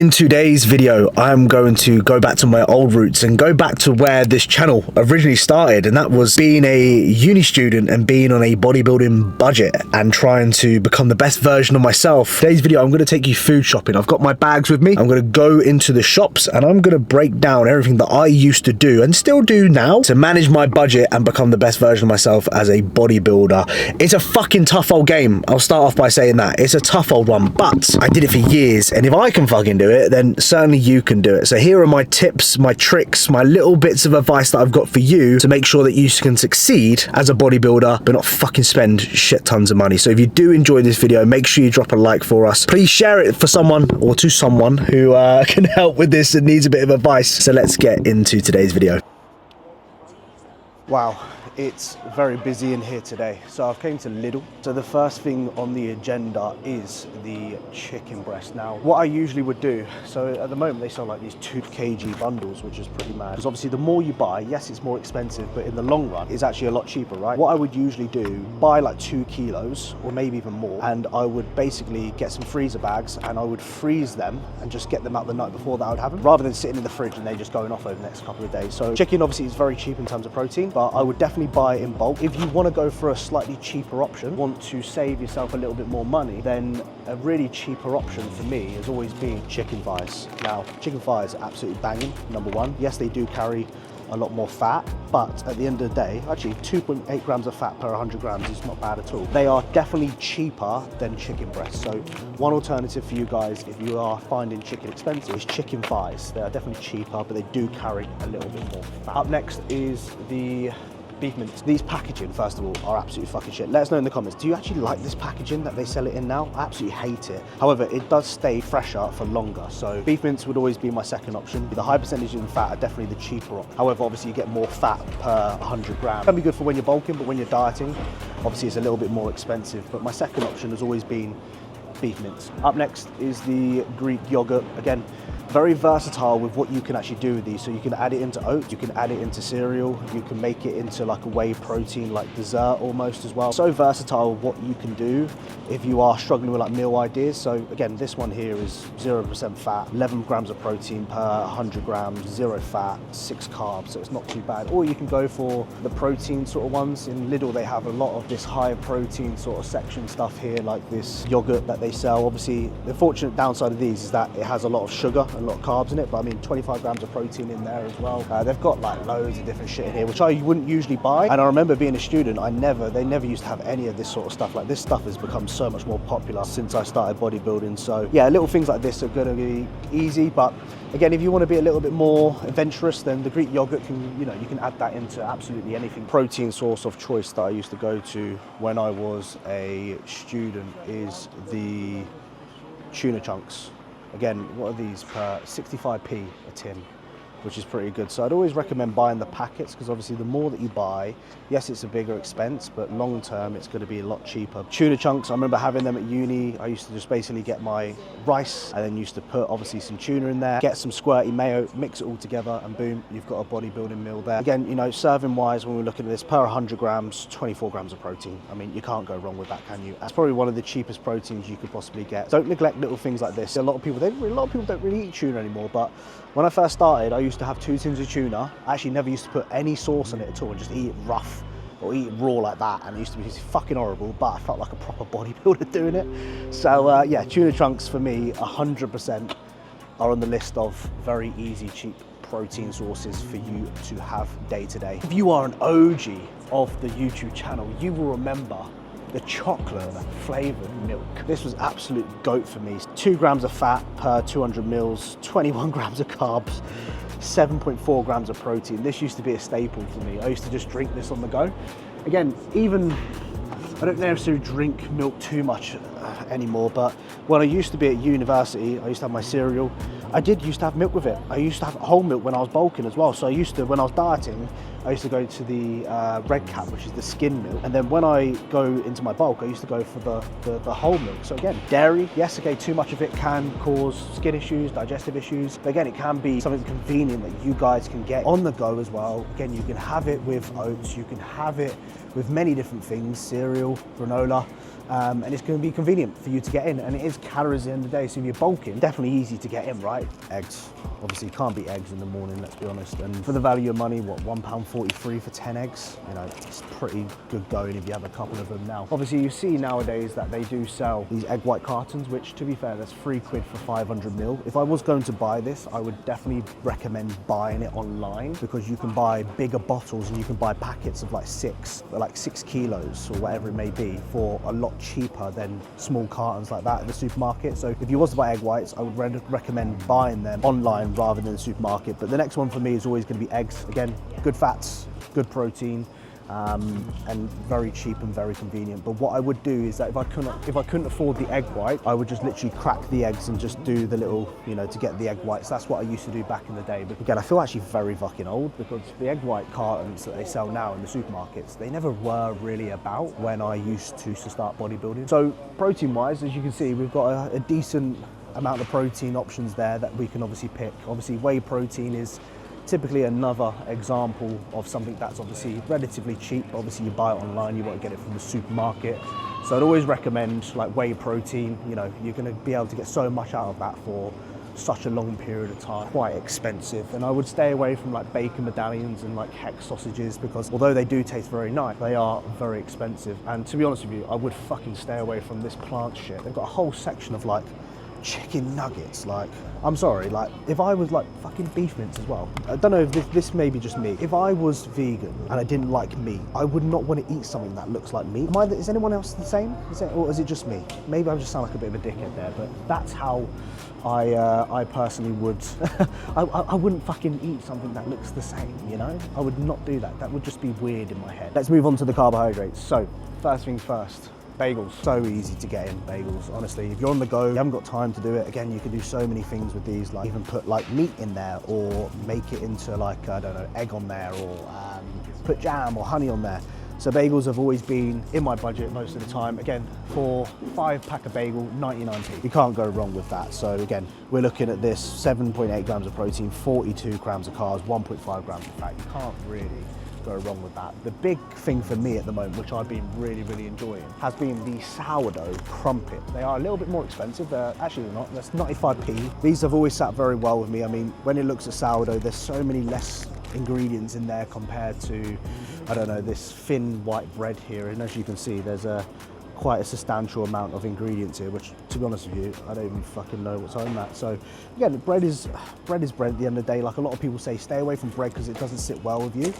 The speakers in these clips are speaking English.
In today's video, I'm going to go back to my old roots and go back to where this channel originally started, and that was being a uni student and being on a bodybuilding budget and trying to become the best version of myself. Today's video, I'm going to take you food shopping. I've got my bags with me. I'm going to go into the shops and I'm going to break down everything that I used to do and still do now to manage my budget and become the best version of myself as a bodybuilder. It's a fucking tough old game. I'll start off by saying that. It's a tough old one, but I did it for years, and if I can fucking do it, then certainly you can do it. So here are my tips, my tricks, my little bits of advice that I've got for you to make sure that you can succeed as a bodybuilder but not fucking spend shit tons of money. So if you do enjoy this video, make sure you drop a like for us. Please share it for someone or to someone who can help with this and needs a bit of advice. So let's get into today's video. Wow, it's very busy in here today. So I've came to Lidl. So the first thing on the agenda is the chicken breast. Now, what I usually would do, so at the moment they sell like these 2 kg bundles, which is pretty mad. Because obviously the more you buy, yes, it's more expensive, but in the long run, it's actually a lot cheaper, right? What I would usually do, buy like 2 kilos or maybe even more, and I would basically get some freezer bags and I would freeze them and just get them out the night before that I would have them, rather than sitting in the fridge and they just going off over the next couple of days. So chicken obviously is very cheap in terms of protein, but I would definitely buy it in bulk. If you want to go for a slightly cheaper option, want to save yourself a little bit more money, then a really cheaper option for me has always been chicken thighs. Now, chicken thighs are absolutely banging, number one. Yes, they do carry a lot more fat, but at the end of the day, actually 2.8 grams of fat per 100 grams is not bad at all. They are definitely cheaper than chicken breasts. So one alternative for you guys, if you are finding chicken expensive, is chicken thighs. They are definitely cheaper, but they do carry a little bit more fat. Up next is the beef mince. These packaging, first of all, are absolutely fucking shit. Let us know in the comments, do you actually like this packaging that they sell it in now? I absolutely hate it. However, it does stay fresher for longer. So beef mince would always be my second option. The high percentage in fat are definitely the cheaper option. However, obviously you get more fat per 100 grams. Can be good for when you're bulking, but when you're dieting, obviously it's a little bit more expensive. But my second option has always been beef mince. Up next is the Greek yogurt. Again, very versatile with what you can actually do with these. So you can add it into oats, you can add it into cereal, you can make it into like a whey protein, like dessert almost as well. So versatile what you can do if you are struggling with like meal ideas. So again, this one here is 0% fat, 11 grams of protein per 100 grams, 0 fat, 6 carbs, so it's not too bad. Or you can go for the protein sort of ones. In Lidl, they have a lot of this higher protein sort of section stuff here, like this yogurt that they sell. Obviously, the fortunate downside of these is that it has a lot of sugar, a lot of carbs in it, but I mean 25 grams of protein in there as well. They've got like loads of different shit in here, which I wouldn't usually buy. And I remember being a student, they never used to have any of this sort of stuff. Like, this stuff has become so much more popular since I started bodybuilding. So yeah, little things like this are gonna be easy, but again, if you want to be a little bit more adventurous, then the Greek yogurt can, you can add that into absolutely anything. Protein source of choice that I used to go to when I was a student is the tuna chunks. Again, what are these? Per 65p a tin, which is pretty good. So I'd always recommend buying the packets, because obviously the more that you buy, yes, it's a bigger expense, but long term it's going to be a lot cheaper. Tuna chunks, I remember having them at uni. I used to just basically get my rice and then used to put obviously some tuna in there, get some squirty mayo, mix it all together, and boom, you've got a bodybuilding meal there. Again, serving wise, when we're looking at this, per 100 grams, 24 grams of protein. I mean, you can't go wrong with that, can you? That's probably one of the cheapest proteins you could possibly get. Don't neglect little things like this. A lot of people don't really eat tuna anymore, but when I first started, I used to have 2 tins of tuna. I actually never used to put any sauce on it at all and just eat it rough or eat it raw like that, and it used to be fucking horrible, but I felt like a proper bodybuilder doing it. So yeah, tuna chunks for me 100% are on the list of very easy, cheap protein sources for you to have day to day. If you are an OG of the YouTube channel, you will remember the chocolate flavored milk. This was absolute goat for me. 2 grams of fat per 200 mils, 21 grams of carbs, 7.4 grams of protein. This used to be a staple for me. I used to just drink this on the go. Again, I don't necessarily drink milk too much anymore, but when I used to be at university, I used to have my cereal. I used to have milk with it. I used to have whole milk when I was bulking as well. So when I was dieting, I used to go to the red cap, which is the skim milk. And then when I go into my bulk, I used to go for the whole milk. So again, dairy, yes, okay, too much of it can cause skin issues, digestive issues. But again, it can be something convenient that you guys can get on the go as well. Again, you can have it with oats, you can have it with many different things, cereal, granola. and it's going to be convenient for you to get in, and it is calories at the end of the day. So if you're bulking, definitely easy to get in, right? Eggs, obviously you can't beat eggs in the morning, let's be honest. And for the value of money, what, £1.43 for 10 eggs? You know, it's pretty good going if you have a couple of them. Now obviously you see nowadays that they do sell these egg white cartons, which to be fair, that's £3 for 500 ml. If I was going to buy this, I would definitely recommend buying it online, because you can buy bigger bottles and you can buy packets of like 6 kilos or whatever it may be for a lot cheaper than small cartons like that at the supermarket. So if you was to buy egg whites, I would recommend buying them online rather than the supermarket. But the next one for me is always going to be eggs. Again, good fats, good protein, and very cheap and very convenient. But what I would do is that if I couldn't afford the egg white, I would just literally crack the eggs and just do the little, you know, to get the egg whites. That's what I used to do back in the day. But again, I feel actually very fucking old, because the egg white cartons that they sell now in the supermarkets, they never were really about when I used to start bodybuilding. So protein wise, as you can see, we've got a decent amount of protein options there that we can obviously pick. Obviously whey protein is typically another example of something that's obviously relatively cheap. Obviously you buy it online, you won't get it from the supermarket. So I'd always recommend like whey protein. You know, you're going to be able to get so much out of that for such a long period of time. Quite expensive. And I would stay away from like bacon medallions and like hex sausages, because although they do taste very nice, they are very expensive. And to be honest with you, I would fucking stay away from this plant shit. They've got a whole section of like chicken nuggets. Like, I'm sorry, like if I was like fucking beef mince as well. I don't know if this may be just me. If I was vegan and I didn't like meat, I would not want to eat something that looks like meat. Is anyone else the same? Or is it just me? Maybe I just sound like a bit of a dickhead there, but that's how I personally would. I wouldn't fucking eat something that looks the same, you know? I would not do that. That would just be weird in my head. Let's move on to the carbohydrates. So first things first. Bagels, so easy to get in bagels. Honestly, if you're on the go, you haven't got time to do it. Again, you can do so many things with these, like even put like meat in there, or make it into like, I don't know, egg on there, or put jam or honey on there. So bagels have always been in my budget most of the time. Again, for 5-pack of bagel, 99p. You can't go wrong with that. So again, we're looking at this 7.8 grams of protein, 42 grams of carbs, 1.5 grams of fat. You can't really go wrong with that. The big thing for me at the moment, which I've been really enjoying, has been the sourdough crumpet. They are a little bit more expensive. They're actually not. That's 95p. These have always sat very well with me. I mean, when it looks at sourdough, there's so many less ingredients in there compared to, I don't know, this thin white bread here. And as you can see, there's quite a substantial amount of ingredients here, which, to be honest with you, I don't even fucking know what's on that. So again, bread is bread at the end of the day. Like a lot of people say, stay away from bread because it doesn't sit well with you.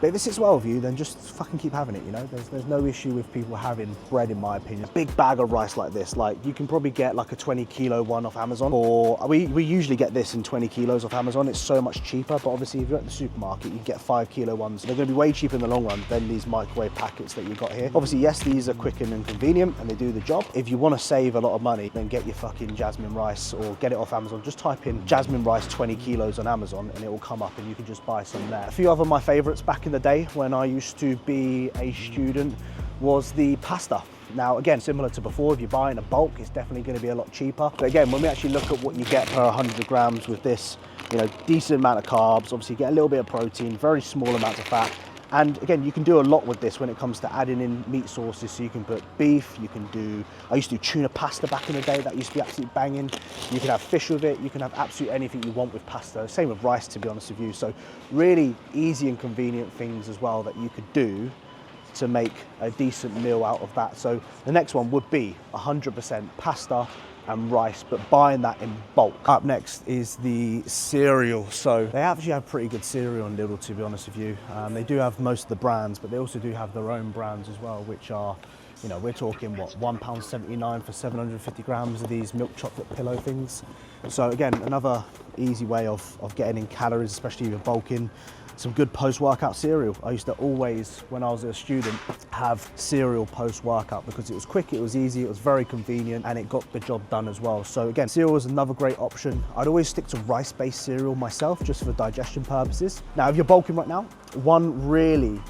But if it sits well with you, then just fucking keep having it, you know? There's no issue with people having bread, in my opinion. A big bag of rice like this, like you can probably get like a 20 kilo one off Amazon, or we usually get this in 20 kilos off Amazon. It's so much cheaper, but obviously if you're at the supermarket, you can get 5 kilo ones. They're gonna be way cheaper in the long run than these microwave packets that you got here. Obviously, yes, these are quick and convenient and they do the job. If you wanna save a lot of money, then get your fucking jasmine rice or get it off Amazon. Just type in jasmine rice 20 kilos on Amazon and it will come up and you can just buy some there. A few other my favorites back in the day when I used to be a student was the pasta. Now again, similar to before, if you're buying a bulk, it's definitely going to be a lot cheaper. But again, when we actually look at what you get per 100 grams with this, you know, decent amount of carbs, obviously you get a little bit of protein, very small amounts of fat. And again, you can do a lot with this when it comes to adding in meat sources. So you can put beef, you can do, I used to do tuna pasta back in the day, that used to be absolutely banging. You can have fish with it, you can have absolutely anything you want with pasta. Same with rice, to be honest with you. So really easy and convenient things as well that you could do to make a decent meal out of that. So the next one would be 100% pasta and rice, but buying that in bulk. Up next is the cereal. So they actually have pretty good cereal on Lidl, to be honest with you. They do have most of the brands, but they also do have their own brands as well, which are, you know, we're talking what, £1.79 for 750 grams of these milk chocolate pillow things. So again, another easy way of getting in calories, especially if you're bulking. Some good post-workout cereal. I used to always, when I was a student, have cereal post-workout because it was quick, it was easy, it was very convenient, and it got the job done as well. So again, cereal is another great option. I'd always stick to rice-based cereal myself, just for digestion purposes. Now, if you're bulking right now, one really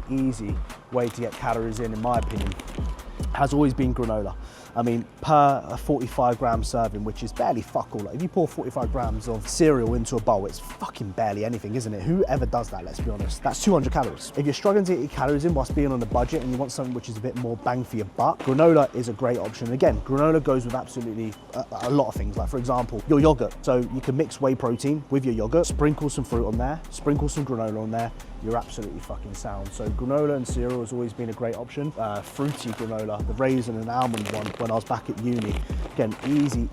easy way to get calories in my opinion, has always been granola. I mean, per a 45 gram serving, which is barely fuck all. Like, if you pour 45 grams of cereal into a bowl, it's fucking barely anything, isn't it? Whoever does that, let's be honest. That's 200 calories. If you're struggling to get your calories in whilst being on a budget and you want something which is a bit more bang for your buck, granola is a great option. Again, granola goes with absolutely a lot of things. Like, for example, your yogurt. So you can mix whey protein with your yogurt, sprinkle some fruit on there, sprinkle some granola on there, you're absolutely fucking sound. So granola and cereal has always been a great option. Fruity granola, the raisin and almond one when I was back at uni. Again,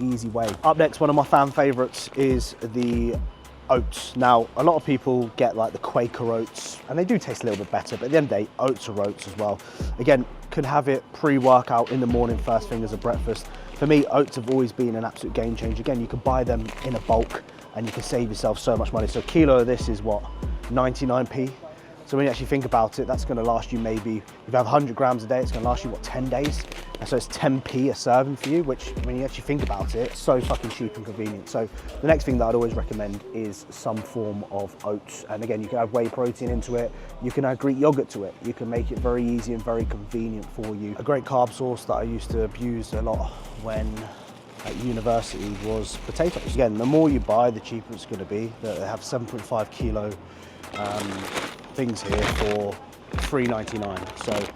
easy way. Up next, one of my fan favorites is the oats. Now, a lot of people get like the Quaker oats, and they do taste a little bit better, but at the end of the day, oats are oats as well. Again, can have it pre-workout in the morning, first thing as a breakfast. For me, oats have always been an absolute game changer. Again, you can buy them in a bulk and you can save yourself so much money. So a kilo of this is what, 99p? So when you actually think about it, that's gonna last you maybe, if you have 100 grams a day, it's gonna last you, what, 10 days? And so it's 10p a serving for you, which when you actually think about it, it's so fucking cheap and convenient. So the next thing that I'd always recommend is some form of oats. And again, you can add whey protein into it. You can add Greek yogurt to it. You can make it very easy and very convenient for you. A great carb source that I used to abuse a lot when at university was potatoes. Again, the more you buy, the cheaper it's gonna be. They have 7.5 kilo things here for $3.99. So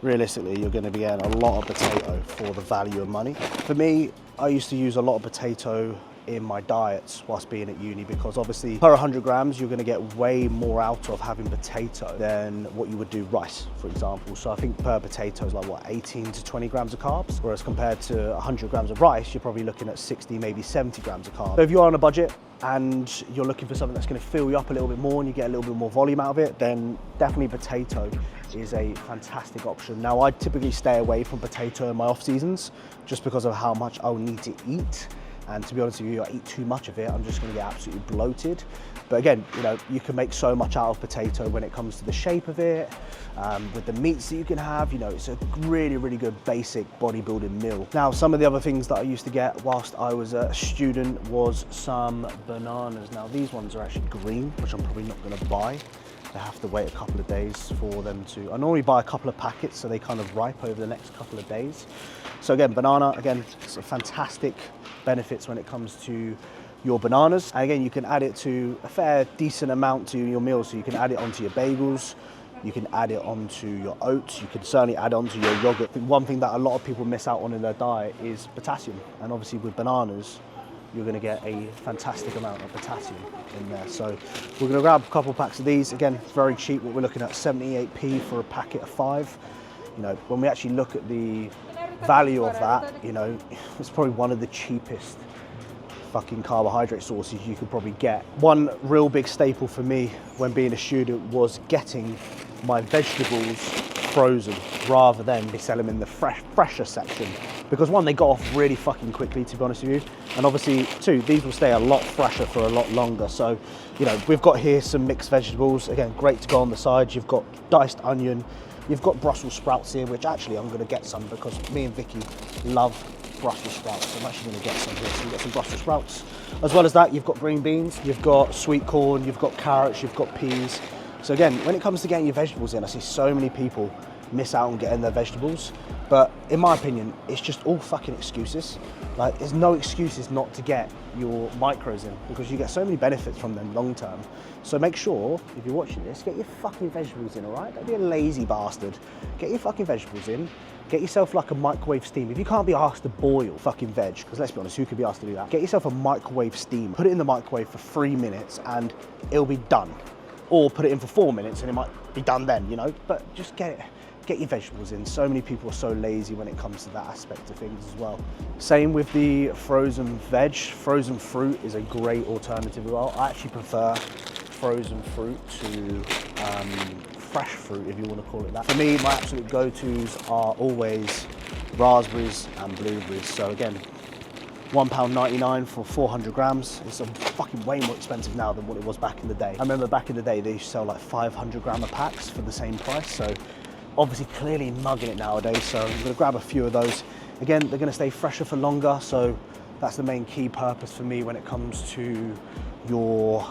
realistically, you're going to be getting a lot of potato for the value of money. For me, I used to use a lot of potato in my diets whilst being at uni, because obviously per 100 grams, you're going to get way more out of having potato than what you would do rice, for example. So I think per potato is like, what, 18 to 20 grams of carbs, whereas compared to 100 grams of rice, you're probably looking at 60, maybe 70 grams of carbs. So if you are on a budget and you're looking for something that's going to fill you up a little bit more and you get a little bit more volume out of it, then definitely potato is a fantastic option. Now, I typically stay away from potato in my off seasons just because of how much I'll need to eat. And to be honest with you, I eat too much of it, I'm just gonna get absolutely bloated. But again, you know, you can make so much out of potato when it comes to the shape of it, with the meats that you can have. You know, it's a really good basic bodybuilding meal. Now, some of the other things that I used to get whilst I was a student was some bananas. Now, these ones are actually green, which I'm probably not gonna buy. I have to wait a couple of days for them to, I normally buy a couple of packets so they kind of ripe over the next couple of days. So again, banana, again, it's a fantastic benefits when it comes to your bananas. And again, you can add it to a fair decent amount to your meals. So you can add it onto your bagels, you can add it onto your oats, you can certainly add it onto your yogurt. One thing that a lot of people miss out on in their diet is potassium. And obviously with bananas, you're gonna get a fantastic amount of potassium in there. So we're gonna grab a couple packs of these. Again, very cheap, what we're looking at 78p for a packet of 5. You know, when we actually look at the value of that, you know, it's probably one of the cheapest fucking carbohydrate sources you could probably get. One real big staple for me when being a student was getting my vegetables frozen rather than sell them in the fresher section. Because one, they got off really fucking quickly, to be honest with you. And obviously, two, these will stay a lot fresher for a lot longer. So, you know, we've got here some mixed vegetables. Again, great to go on the side. You've got diced onion. You've got Brussels sprouts here, which actually I'm gonna get some because me and Vicky love Brussels sprouts. So I'm actually gonna get some here. So you get some Brussels sprouts. As well as that, you've got green beans, you've got sweet corn, you've got carrots, you've got peas. So again, when it comes to getting your vegetables in, I see so many people miss out on getting their vegetables. But in my opinion, it's just all fucking excuses. Like, there's no excuses not to get your micros in because you get so many benefits from them long term. So make sure, if you're watching this, get your fucking vegetables in, all right? Don't be a lazy bastard. Get your fucking vegetables in. Get yourself like a microwave steam. If you can't be asked to boil fucking veg, because let's be honest, who could be asked to do that? Get yourself a microwave steam. Put it in the microwave for 3 minutes and it'll be done. Or put it in for 4 minutes and it might be done then, you know? But just get your vegetables in. So many people are so lazy when it comes to that aspect of things as well. Same with the frozen veg. Frozen fruit is a great alternative as well. I actually prefer frozen fruit to fresh fruit, if you want to call it that. For me, my absolute go-tos are always raspberries and blueberries. So again, £1.99 for 400 grams. It's fucking way more expensive now than what it was back in the day. I remember back in the day, they used to sell like 500 gram of packs for the same price. So obviously clearly mugging it nowadays. So I'm gonna grab a few of those. Again, they're gonna stay fresher for longer. So that's the main key purpose for me when it comes to your,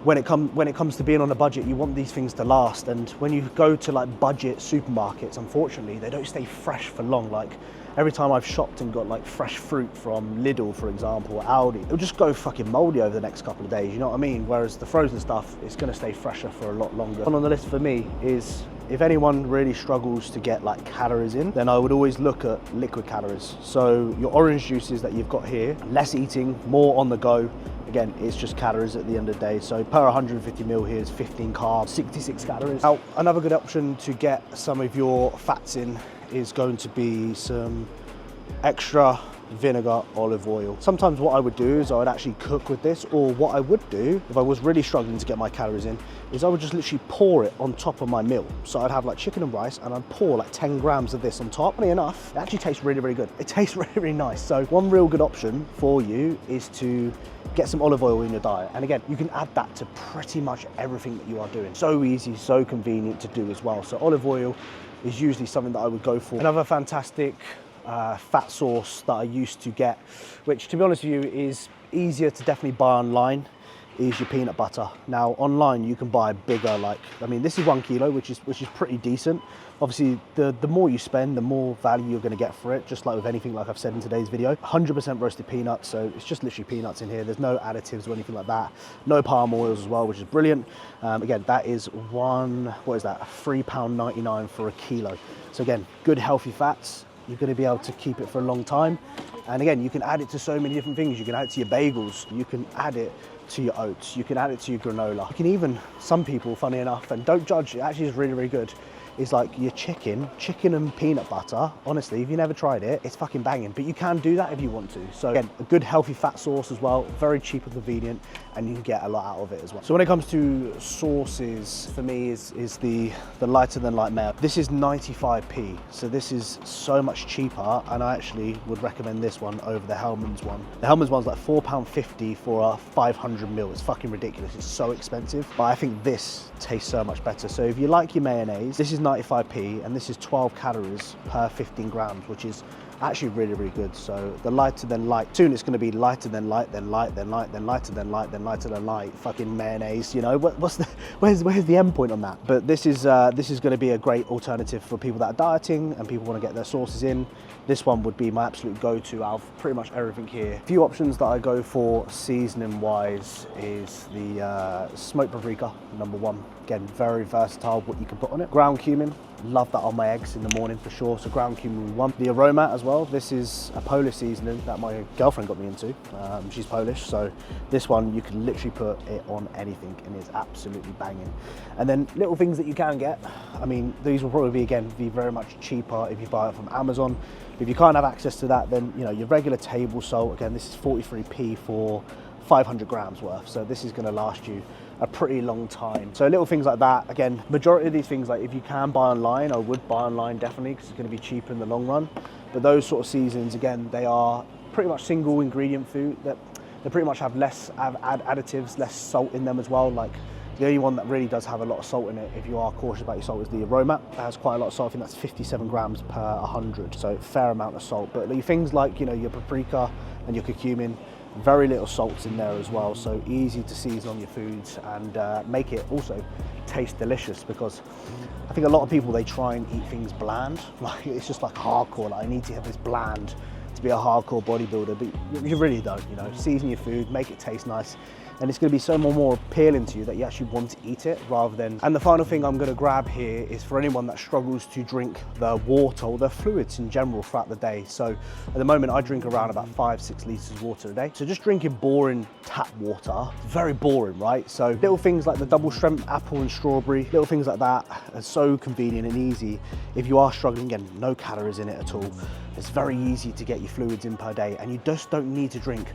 when it comes to being on a budget, you want these things to last. And when you go to like budget supermarkets, unfortunately, they don't stay fresh for long. Like every time I've shopped and got like fresh fruit from Lidl, for example, or Aldi, it'll just go fucking moldy over the next couple of days, you know what I mean? Whereas the frozen stuff, it's gonna stay fresher for a lot longer. One on the list for me is, if anyone really struggles to get like calories in, then I would always look at liquid calories. So your orange juices that you've got here, less eating, more on the go. Again, it's just calories at the end of the day. So per 150 ml here is 15 carbs, 66 calories. Now, another good option to get some of your fats in is going to be some extra vinegar olive oil. Sometimes what I would do is I would actually cook with this, or what I would do if I was really struggling to get my calories in is I would just literally pour it on top of my meal. So I'd have like chicken and rice and I'd pour like 10 grams of this on top. Funny enough, it actually tastes really, really good. It tastes really, really nice. So one real good option for you is to get some olive oil in your diet. And again, you can add that to pretty much everything that you are doing. So easy, so convenient to do as well. So olive oil is usually something that I would go for. Another fantastic fat source that I used to get, which to be honest with you is easier to definitely buy online, is your peanut butter. Now online you can buy bigger, like, I mean this is 1 kilo, which is pretty decent. Obviously the more you spend, the more value you're going to get for it, just like with anything, like I've said in today's video. 100% roasted peanuts, so it's just literally peanuts in here. There's no additives or anything like that. No palm oils as well, which is brilliant. Again, that is £3.99 for a kilo. So again, good healthy fats. You're going to be able to keep it for a long time. And again, you can add it to so many different things. You can add it to your bagels, you can add it to your oats, you can add it to your granola. You can even, some people, funny enough, and don't judge, it actually is really, really good, is like your chicken and peanut butter. Honestly, if you never tried it, it's fucking banging, but you can do that if you want to. So again, a good healthy fat source as well, very cheap and convenient, and you can get a lot out of it as well. So when it comes to sauces, for me is the lighter than light mayo. This is 95p, so this is so much cheaper, and I actually would recommend this one over the Hellmann's one. The Hellmann's one's like £4.50 for a 500 ml. It's fucking ridiculous, it's so expensive, but I think this tastes so much better. So if you like your mayonnaise, this is 95p, and this is 12 calories per 15 grams, which is actually really, really good. So the lighter than light, soon it's going to be lighter than light, then light, then light, then lighter than light, then lighter than light, fucking mayonnaise, you know, where's the end point on that? But this is going to be a great alternative for people that are dieting and people want to get their sauces in. This one would be my absolute go-to out of pretty much everything here. A few options that I go for seasoning wise is the smoked paprika, #1. Again, very versatile what you can put on it. Ground cumin, love that on my eggs in the morning for sure, so ground cumin 1. The aroma as well, this is a Polish seasoning that my girlfriend got me into. She's Polish, so this one you can literally put it on anything and it's absolutely banging. And then little things that you can get, I mean, these will probably be very much cheaper if you buy it from Amazon. If you can't have access to that, then you know, your regular table salt, again, this is 43p for 500 grams worth, so this is going to last you a pretty long time. So little things like that. Again, majority of these things, like if you can buy online, I would buy online definitely, because it's going to be cheaper in the long run. But those sort of seasonings, again, they are pretty much single ingredient food, that they pretty much have less additives, less salt in them as well. Like the only one that really does have a lot of salt in it, if you are cautious about your salt, is the aroma. It has quite a lot of salt. I think that's 57 grams per 100, so fair amount of salt. But the things like, you know, your paprika and your curcumin, very little salts in there as well, so easy to season on your foods and make it also taste delicious. Because I think a lot of people, they try and eat things bland, like it's just like hardcore, like I need to have this bland to be a hardcore bodybuilder, but you really don't, you know. Season your food, make it taste nice, and it's going to be so more appealing to you that you actually want to eat it rather than. And the final thing I'm going to grab here is for anyone that struggles to drink the water or the fluids in general throughout the day. So at the moment I drink around about 5-6 litres of water a day. So just drinking boring tap water, very boring, right? So little things like the double strength apple and strawberry, little things like that are so convenient and easy. If you are struggling, again, no calories in it at all. It's very easy to get your fluids in per day, and you just don't need to drink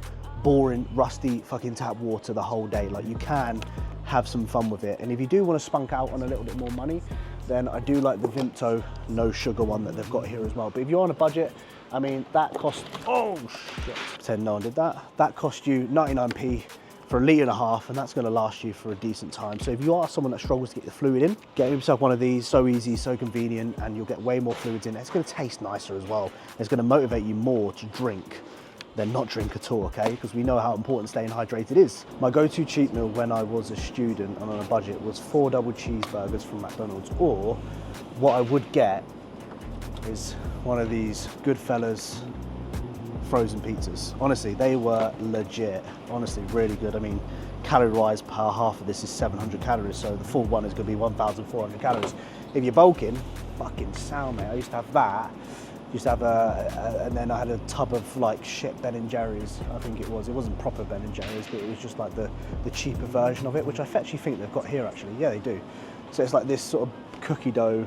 boring, rusty fucking tap water the whole day. Like, you can have some fun with it. And if you do want to spunk out on a little bit more money, then I do like the Vimto no sugar one that they've got here as well. But if you're on a budget, I mean, that cost, oh shit, pretend no one did that. That cost you 99p for 1.5 litres, and that's going to last you for a decent time. So if you are someone that struggles to get the fluid in, get yourself one of these. So easy, so convenient, and you'll get way more fluids in. It's going to taste nicer as well. It's going to motivate you more to drink than not drink at all, okay? Because we know how important staying hydrated is. My go-to cheat meal when I was a student and on a budget was 4 double cheeseburgers from McDonald's, or what I would get is one of these Goodfellas frozen pizzas. Honestly, they were legit. Honestly, really good. I mean, calorie-wise, per half of this is 700 calories, so the full one is going to be 1,400 calories. If you're bulking, fucking sound, mate. I used to have that. Used to have and then I had a tub of like shit Ben & Jerry's, I think it was. It wasn't proper Ben & Jerry's, but it was just like the cheaper version of it, which I actually think they've got here actually. Yeah, they do. So it's like this sort of cookie dough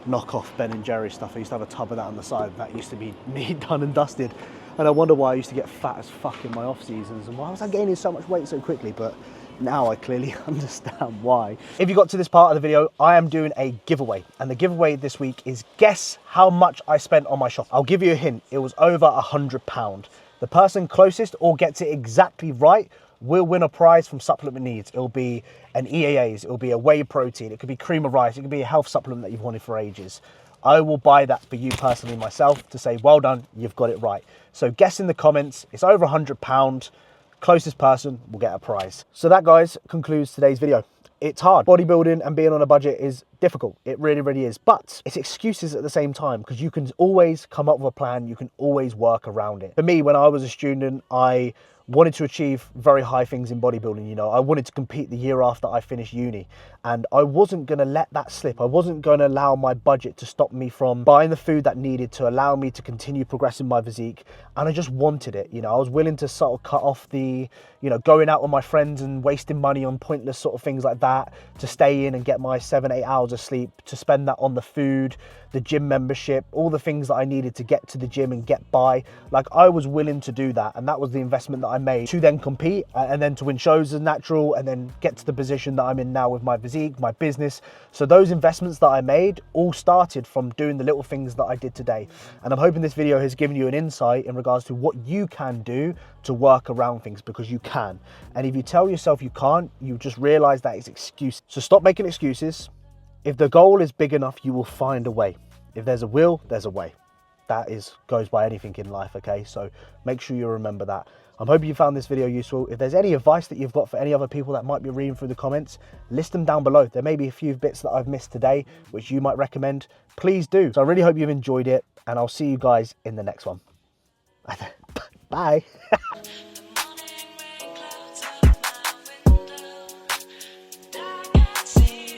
knockoff Ben & Jerry's stuff. I used to have a tub of that on the side. That used to be me done and dusted. And I wonder why I used to get fat as fuck in my off seasons and why was I gaining so much weight so quickly, but now I clearly understand why. If you got to this part of the video, I am doing a giveaway, and the giveaway this week is guess how much I spent on my shop. I'll give you a hint, it was over £100. The person closest or gets it exactly right will win a prize from Supplement Needs. It'll be an EAAs, it'll be a whey protein, it could be cream of rice, it could be a health supplement that you've wanted for ages. I will buy that for you personally myself to say, well done, you've got it right. So guess in the comments, it's over £100. Closest person will get a prize. So that, guys, concludes today's video. It's hard. Bodybuilding and being on a budget is difficult. It really, really is. But it's excuses at the same time, because you can always come up with a plan. You can always work around it. For me, when I was a student, I wanted to achieve very high things in bodybuilding. You know, I wanted to compete the year after I finished uni, and I wasn't going to let that slip. I wasn't going to allow my budget to stop me from buying the food that needed to allow me to continue progressing my physique. And I just wanted it. You know, I was willing to sort of cut off the, you know, going out with my friends and wasting money on pointless sort of things like that, to stay in and get my 7-8 hours of sleep, to spend that on the food, the gym membership, all the things that I needed to get to the gym and get by. Like, I was willing to do that, and that was the investment that I made to then compete and then to win shows as natural, and then get to the position that I'm in now with my physique, my business. So those investments that I made all started from doing the little things that I did today. And I'm hoping this video has given you an insight in regards to what you can do to work around things, because you can. And if you tell yourself you can't, you just realize that it's excuse. So stop making excuses. If the goal is big enough, you will find a way. If there's a will, there's a way. That goes by anything in life, okay? So make sure you remember that. I'm hoping you found this video useful. If there's any advice that you've got for any other people that might be reading through the comments, list them down below. There may be a few bits that I've missed today, which you might recommend. Please do. So I really hope you've enjoyed it, and I'll see you guys in the next one. Bye.